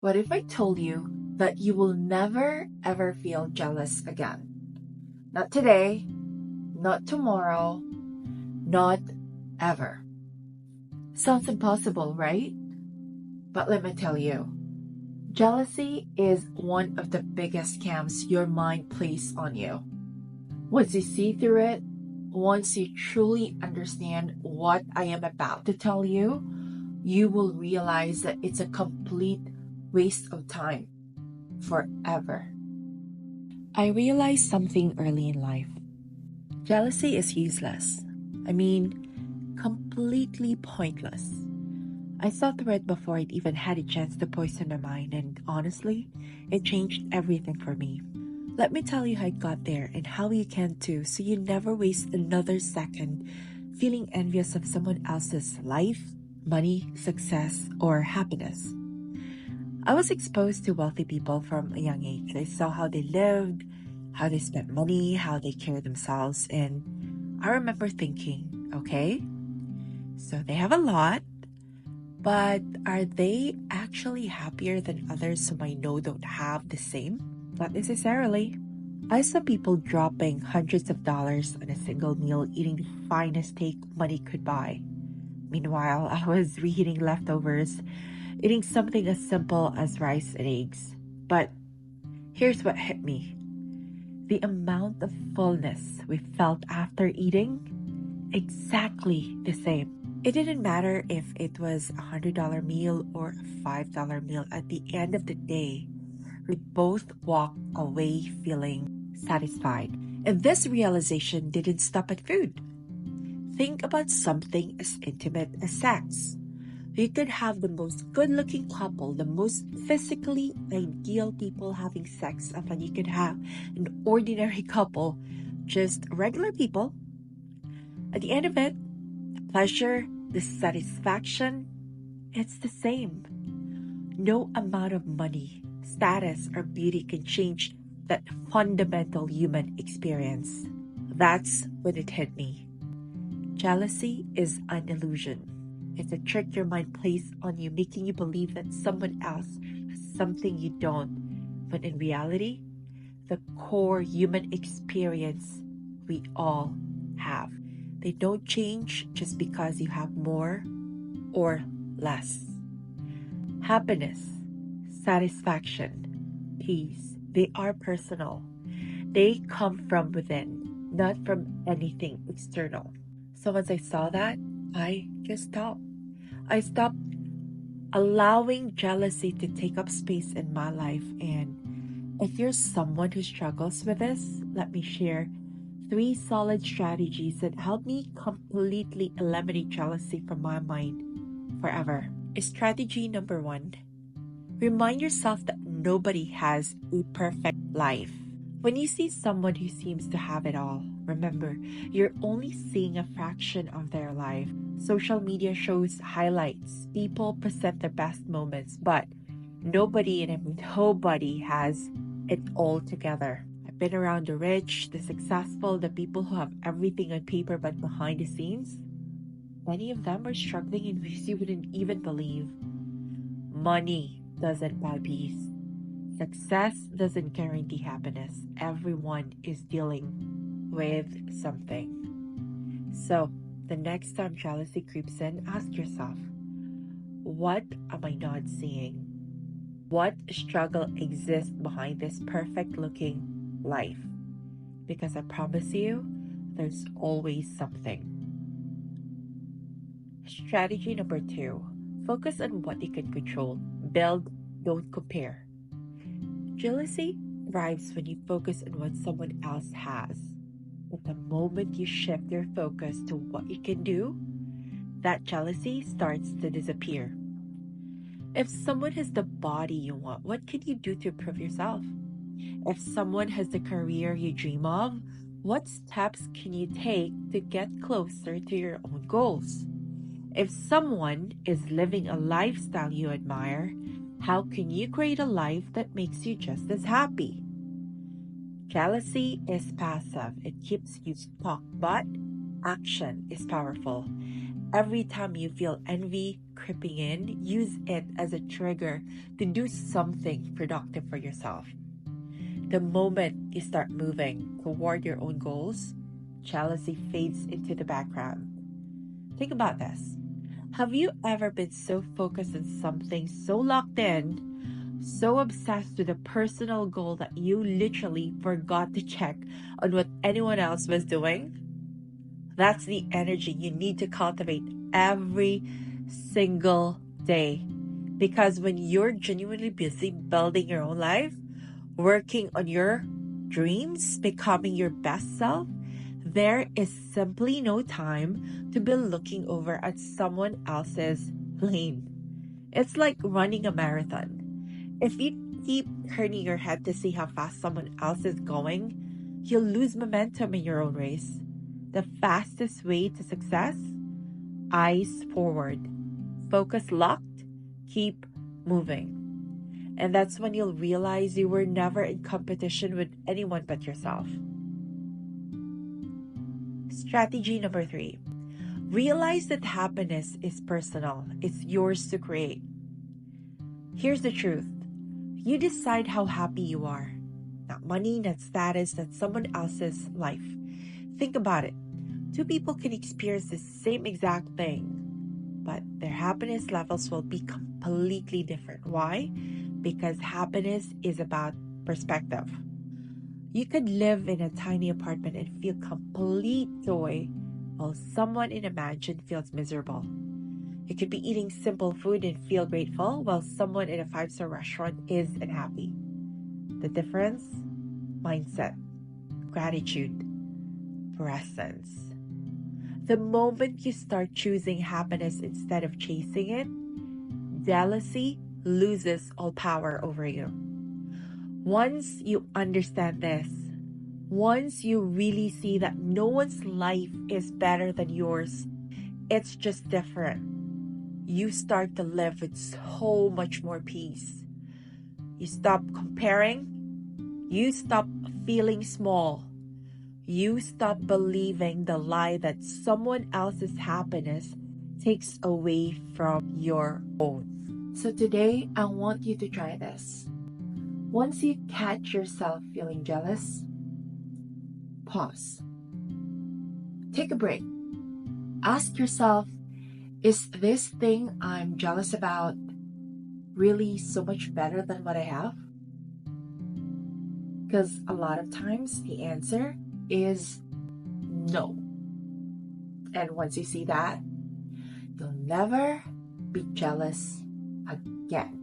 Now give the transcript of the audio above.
What if I told you that you will never ever feel jealous again? Not today, not tomorrow, not ever. Sounds impossible, right? But let me tell you, jealousy is one of the biggest scams your mind plays on you. Once you see through it, once you truly understand what I am about to tell you, you will realize that it's a complete waste of time forever. I realized something early in life. Jealousy is useless. I mean, completely pointless. I saw through it before it even had a chance to poison my mind, and honestly, it changed everything for me. Let me tell you how I got there and how you can too, so you never waste another second feeling envious of someone else's life, money, success, or happiness. I was exposed to wealthy people from a young age. I saw how they lived, how they spent money, how they carried themselves, and I remember thinking, okay, so they have a lot, but are they actually happier than others whom I know don't have the same? Not necessarily. I saw people dropping hundreds of dollars on a single meal, eating the finest steak money could buy. Meanwhile, I was reheating leftovers, eating something as simple as rice and eggs. But here's what hit me: the amount of fullness we felt after eating, exactly the same. It didn't matter if it was $100 meal or a $5 meal. At the end of the day, we both walked away feeling satisfied. And this realization didn't stop at food. Think about something as intimate as sex. You could have the most good looking couple, the most physically ideal people having sex, and then you could have an ordinary couple, just regular people. At the end of it, the pleasure, the satisfaction, it's the same. No amount of money, status, or beauty can change that fundamental human experience. That's when it hit me. Jealousy is an illusion. It's a trick your mind plays on you, making you believe that someone else has something you don't. But in reality, the core human experience we all have. They don't change just because you have more or less. Happiness, satisfaction, peace, they are personal. They come from within, not from anything external. So once I saw that, I just stopped. I stopped allowing jealousy to take up space in my life. And if you're someone who struggles with this, let me share 3 solid strategies that help me completely eliminate jealousy from my mind forever. Strategy number 1: remind yourself that nobody has a perfect life. When you see someone who seems to have it all, remember, you're only seeing a fraction of their life. Social media shows highlights. People present their best moments, but nobody, and I mean nobody, has it all together. I've been around the rich, the successful, the people who have everything on paper, but behind the scenes, many of them are struggling in ways you wouldn't even believe. Money doesn't buy peace. Success doesn't guarantee happiness. Everyone is dealing with something. So, the next time jealousy creeps in, ask yourself, what am I not seeing? What struggle exists behind this perfect looking life? Because I promise you, there's always something. Strategy number 2: focus on what you can control. Build, don't compare. Jealousy thrives when you focus on what someone else has. But the moment you shift your focus to what you can do, that jealousy starts to disappear. If someone has the body you want, what can you do to improve yourself? If someone has the career you dream of, what steps can you take to get closer to your own goals? If someone is living a lifestyle you admire, how can you create a life that makes you just as happy? Jealousy is passive, it keeps you stuck, but action is powerful. Every time you feel envy creeping in, use it as a trigger to do something productive for yourself. The moment you start moving toward your own goals, jealousy fades into the background. Think about this. Have you ever been so focused on something, so locked in, so obsessed with a personal goal that you literally forgot to check on what anyone else was doing? That's the energy you need to cultivate every single day. Because when you're genuinely busy building your own life, working on your dreams, becoming your best self, there is simply no time to be looking over at someone else's lane. It's like running a marathon. If you keep turning your head to see how fast someone else is going, you'll lose momentum in your own race. The fastest way to success? Eyes forward. Focus locked. Keep moving. And that's when you'll realize you were never in competition with anyone but yourself. Strategy number 3. Realize that happiness is personal. It's yours to create. Here's the truth. You decide how happy you are. Not money, not status, not someone else's life. Think about it. 2 people can experience the same exact thing, but their happiness levels will be completely different. Why? Because happiness is about perspective. You could live in a tiny apartment and feel complete joy, while someone in a mansion feels miserable. You could be eating simple food and feel grateful, while someone in a 5-star restaurant is unhappy. The difference? Mindset, gratitude, presence. The moment you start choosing happiness instead of chasing it, jealousy loses all power over you. Once you understand this, once you really see that no one's life is better than yours, it's just different, you start to live with so much more peace. You stop comparing. You stop feeling small. You stop believing the lie that someone else's happiness takes away from your own. So today, I want you to try this. Once you catch yourself feeling jealous, pause. Take a break. Ask yourself, is this thing I'm jealous about really so much better than what I have? Because a lot of times the answer is no. And once you see that, you'll never be jealous again.